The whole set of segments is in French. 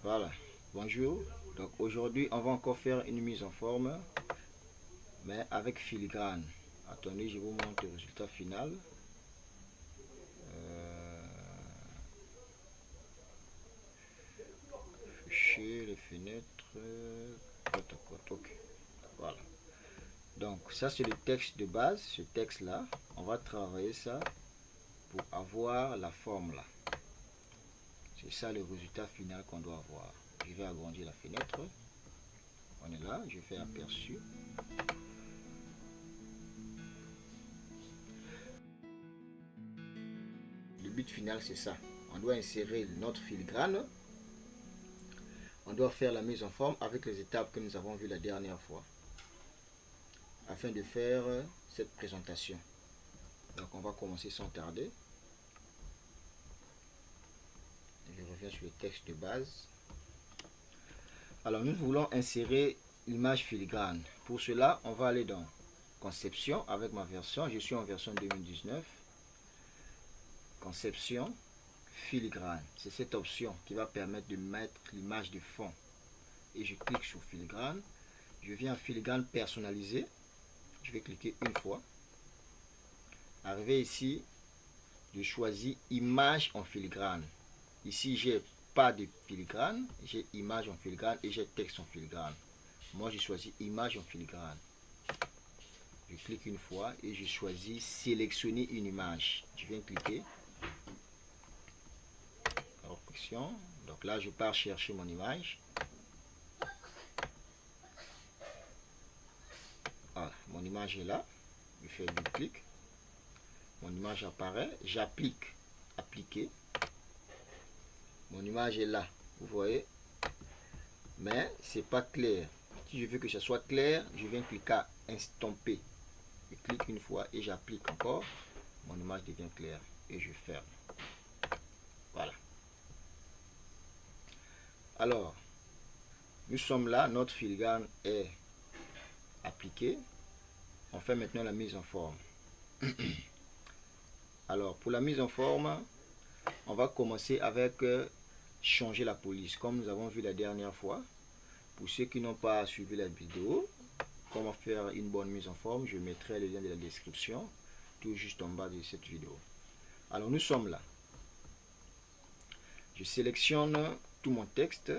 Voilà, bonjour. Donc aujourd'hui on va encore faire une mise en forme, mais avec filigrane. Attendez, je vous montre le résultat final. Fichier, les fenêtres, ok. Voilà. Donc ça c'est le texte de base, ce texte là. On va travailler ça pour avoir la forme là. C'est ça le résultat final qu'on doit avoir. Je vais agrandir la fenêtre. On est là, je fais aperçu. Le but final c'est ça. On doit insérer notre filigrane. On doit faire la mise en forme avec les étapes que nous avons vues la dernière fois. Afin de faire cette présentation. Donc on va commencer sans tarder. Je reviens sur le texte de base. Alors nous voulons insérer l'image filigrane. Pour cela, on va aller dans Conception avec ma version. Je suis en version 2019. Conception, filigrane. C'est cette option qui va permettre de mettre l'image de fond. Et je clique sur filigrane. Je viens à filigrane personnalisé. Je vais cliquer une fois. Arrivé ici, je choisis image en filigrane. Ici, j'ai pas de filigrane, j'ai image en filigrane et j'ai texte en filigrane. Moi, j'ai choisi image en filigrane. Je clique une fois et je choisis sélectionner une image. Je viens cliquer. Option. Donc là, je pars chercher mon image. Voilà, mon image est là. Je fais double clic. Mon image apparaît. J'applique. Appliquer. Mon image est là. Vous voyez. Mais c'est pas clair. Si je veux que ça soit clair, je viens cliquer à estomper. Je clique une fois et j'applique encore. Mon image devient claire. Et je ferme. Voilà. Alors, nous sommes là. Notre filigrane est appliqué. On fait maintenant la mise en forme. Alors, pour la mise en forme, on va commencer avec changer la police, comme nous avons vu la dernière fois. Pour ceux qui n'ont pas suivi la vidéo, comment faire une bonne mise en forme, je mettrai le lien de la description, tout juste en bas de cette vidéo. Alors, nous sommes là. Je sélectionne tout mon texte.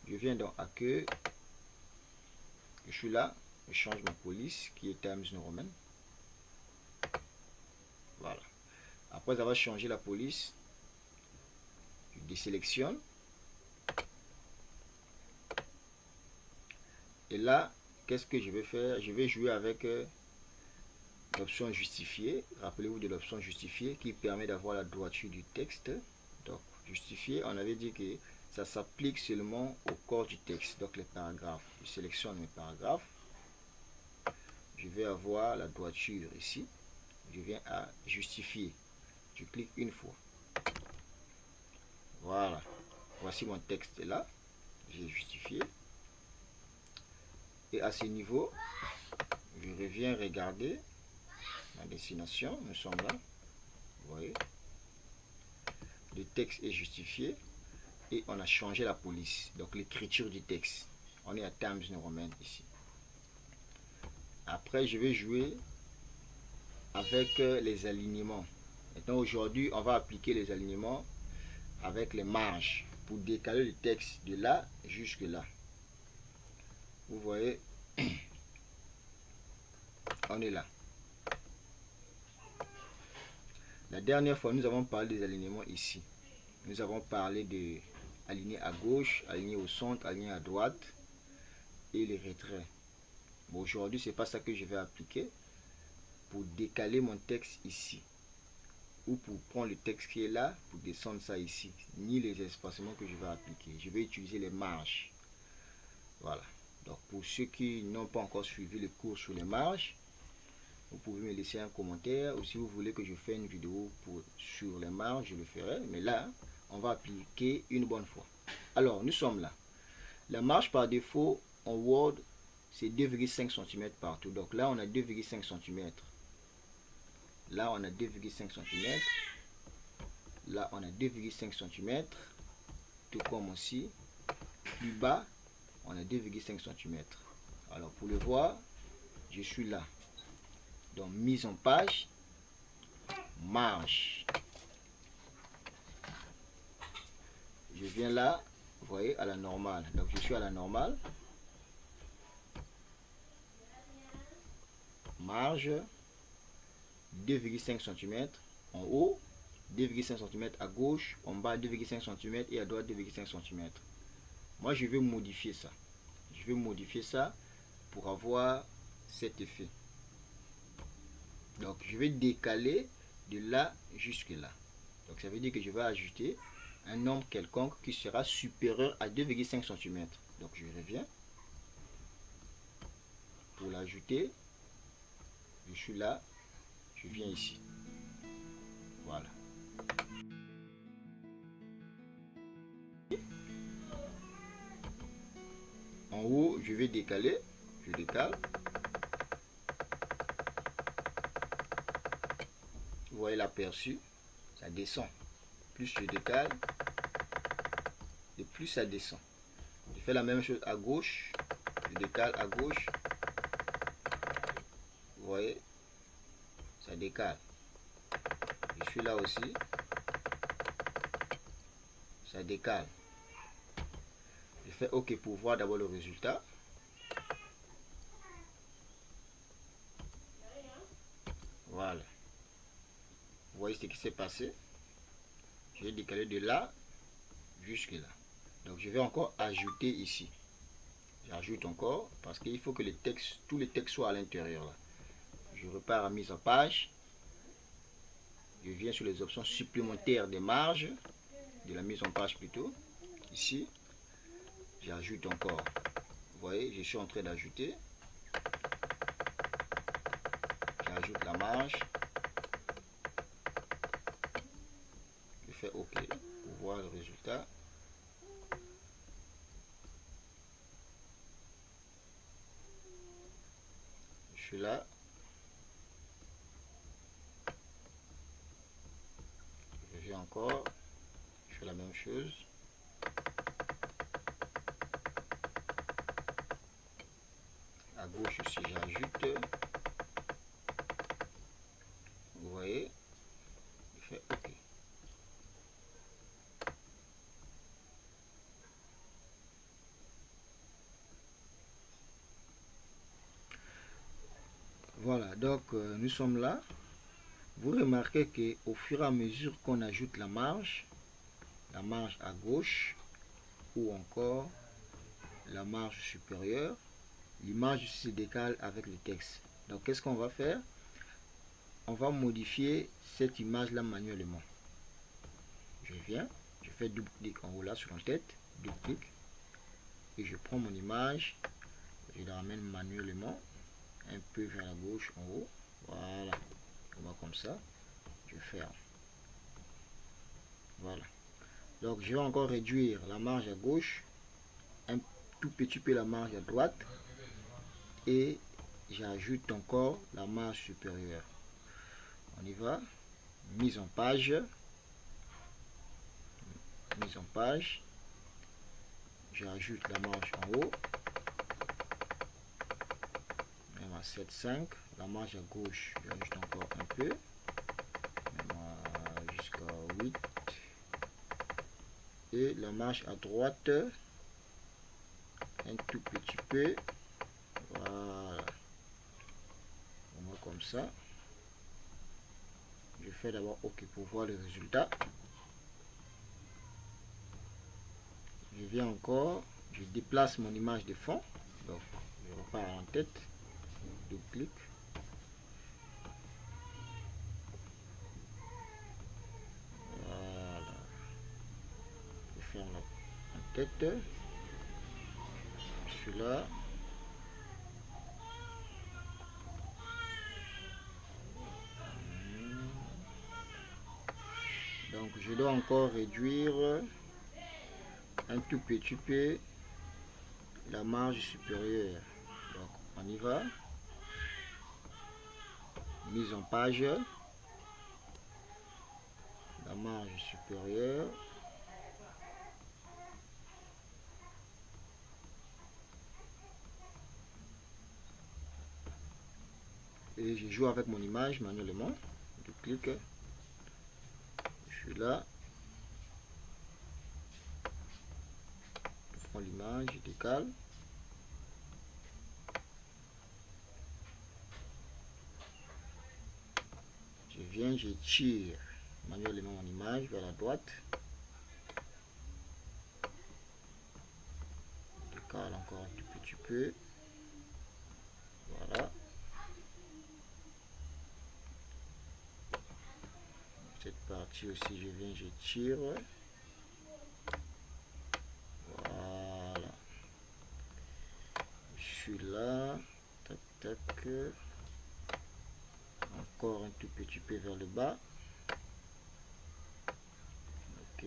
Je viens dans Accueil. Je suis là. Je change ma police qui est Times New Roman. Voilà. Après avoir changé la police, je désélectionne. Et là, qu'est-ce que je vais faire? Je vais jouer avec l'option justifier. Rappelez-vous de l'option justifier qui permet d'avoir la droiture du texte. Donc, justifier, on avait dit que ça s'applique seulement au corps du texte, donc les paragraphes. Je sélectionne mes paragraphes. Je vais avoir la droiture ici. Je viens à justifier. Je clique une fois. Voilà. Voici mon texte là. J'ai justifié. Et à ce niveau, je reviens regarder ma destination. Nous sommes là. Vous voyez. Le texte est justifié. Et on a changé la police. Donc l'écriture du texte. On est à Times New Roman ici. Après, je vais jouer avec les alignements. Maintenant, aujourd'hui, on va appliquer les alignements avec les marges pour décaler le texte de là jusque là. Vous voyez, on est là. La dernière fois, nous avons parlé des alignements ici. Nous avons parlé de aligner à gauche, aligner au centre, aligner à droite et les retraits. Bon, aujourd'hui, c'est pas ça que je vais appliquer pour décaler mon texte ici. Ou pour prendre le texte qui est là, pour descendre ça ici. Ni les espacements que je vais appliquer. Je vais utiliser les marges. Voilà. Donc pour ceux qui n'ont pas encore suivi le cours sur les marges, vous pouvez me laisser un commentaire. Ou si vous voulez que je fasse une vidéo sur les marges, je le ferai. Mais là, on va appliquer une bonne fois. Alors, nous sommes là. La marge par défaut en Word, c'est 2,5 cm partout. Donc là, on a 2,5 cm. Là, on a 2,5 cm. Là, on a 2,5 cm. Tout comme aussi. Plus bas, on a 2,5 cm. Alors, pour le voir, je suis là. Donc, mise en page, marge. Je viens là, vous voyez, à la normale. Donc, je suis à la normale. Marge, 2,5 cm en haut, 2,5 cm à gauche, en bas 2,5 cm et à droite 2,5 cm. Moi, je vais modifier ça. Je vais modifier ça pour avoir cet effet. Donc, je vais décaler de là jusque là. Donc, ça veut dire que je vais ajouter un nombre quelconque qui sera supérieur à 2,5 cm. Donc, je reviens. Pour l'ajouter, je suis là, je viens ici. Voilà. En haut, je vais décaler. Je décale. Vous voyez l'aperçu, ça descend. Plus je décale, et plus ça descend. Je fais la même chose à gauche. Je décale à gauche. Vous voyez, ça décale. Je suis là aussi. Ça décale. Je fais OK pour voir d'abord le résultat. Voilà. Vous voyez ce qui s'est passé. J'ai décalé de là jusque là. Donc je vais encore ajouter ici. J'ajoute encore parce qu'il faut que les textes, tous les textes soient à l'intérieur là. Je repars à mise en page. Je viens sur les options supplémentaires des marges, de la mise en page plutôt. Ici, j'ajoute encore. Vous voyez, je suis en train d'ajouter. J'ajoute la marge. Je fais OK pour voir le résultat. Je suis là. Je viens encore. Je fais la même chose. À gauche aussi, j'ajoute. Vous voyez, je fais OK. Voilà, donc nous sommes là. Vous remarquez qu'au fur et à mesure qu'on ajoute la marge à gauche ou encore la marge supérieure, l'image se décale avec le texte. Donc qu'est-ce qu'on va faire? On va modifier cette image là manuellement. Je viens, je fais double clic en haut là sur la tête, double clic, et je prends mon image, je la ramène manuellement un peu vers la gauche en haut. Voilà, on va comme ça, je ferme. Voilà. Donc je vais encore réduire la marge à gauche, un tout petit peu la marge à droite, et j'ajoute encore la marge supérieure. On y va. Mise en page. Mise en page. J'ajoute la marge en haut. Même à 7,5. La marge à gauche, j'ajoute encore un peu. Même jusqu'à 8. Et la marge à droite, un tout petit peu. Voilà. On va comme ça. Je fais d'abord OK pour voir le résultat. Je viens encore, je déplace mon image de fond. Donc, je repars en tête. Double clic. Voilà. Je ferme la tête. Celui-là. Donc je dois encore réduire un tout petit peu la marge supérieure. Donc on y va. Mise en page. La marge supérieure. Et je joue avec mon image manuellement. Je clique. Je suis là. Je prends l'image, je décale. Je viens, je tire manuellement mon image vers la droite. Je décale encore un tout petit peu. Voilà. Cette partie aussi, je viens, je tire. Voilà. Je suis là. Tac, tac. Encore un tout petit peu vers le bas. Ok.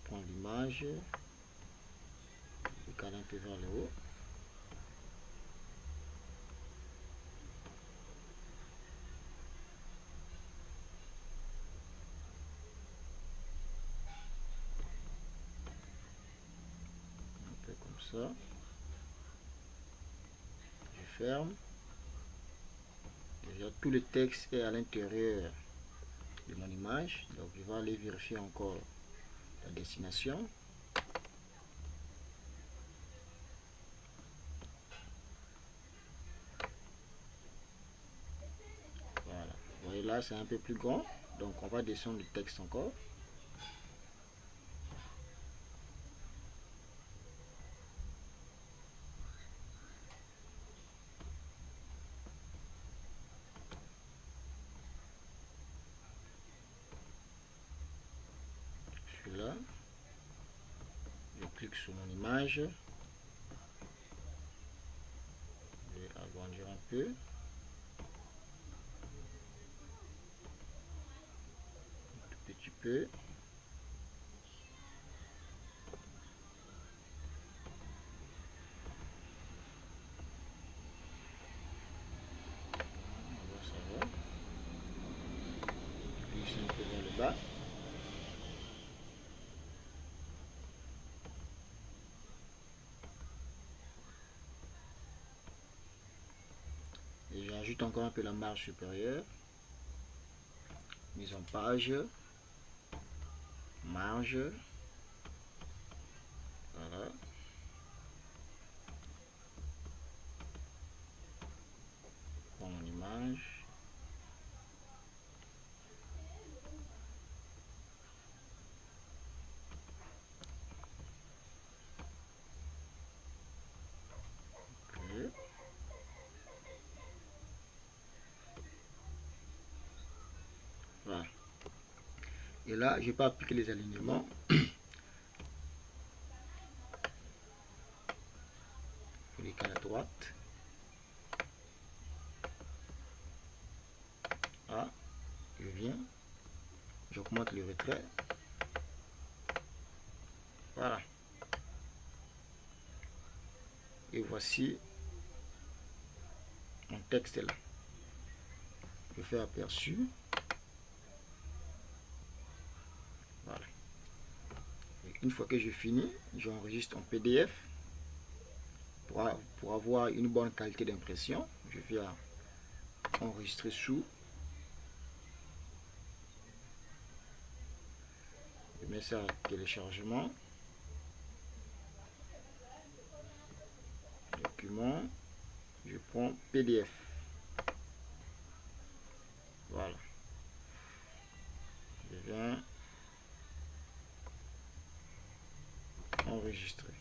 Prends l'image. Décale un peu vers le haut. Un peu comme ça. Je ferme. Déjà tout le texte est à l'intérieur de mon image. Donc je vais aller vérifier encore la destination. Voilà. Vous voyez là c'est un peu plus grand. Donc on va descendre le texte encore. Je suis là. Je clique sur mon image. Je vais agrandir un peu. Un tout petit peu. Ça va. Glisse un peu vers le bas. Et j'ajoute encore un peu la marge supérieure. Mise en page. Marge. Voilà. Prends mon image. Okay. Voilà. Et là, je peux appliquer les alignements. Je clique à droite. Là, je viens. J'augmente le retrait. Voilà. Et voici mon texte là. Je fais aperçu. Voilà. Et une fois que j'ai fini, j'enregistre en PDF. Pour avoir une bonne qualité d'impression, je viens enregistrer sous. Je mets ça à téléchargement. Document. Je prends PDF. Voilà. Je viens enregistrer.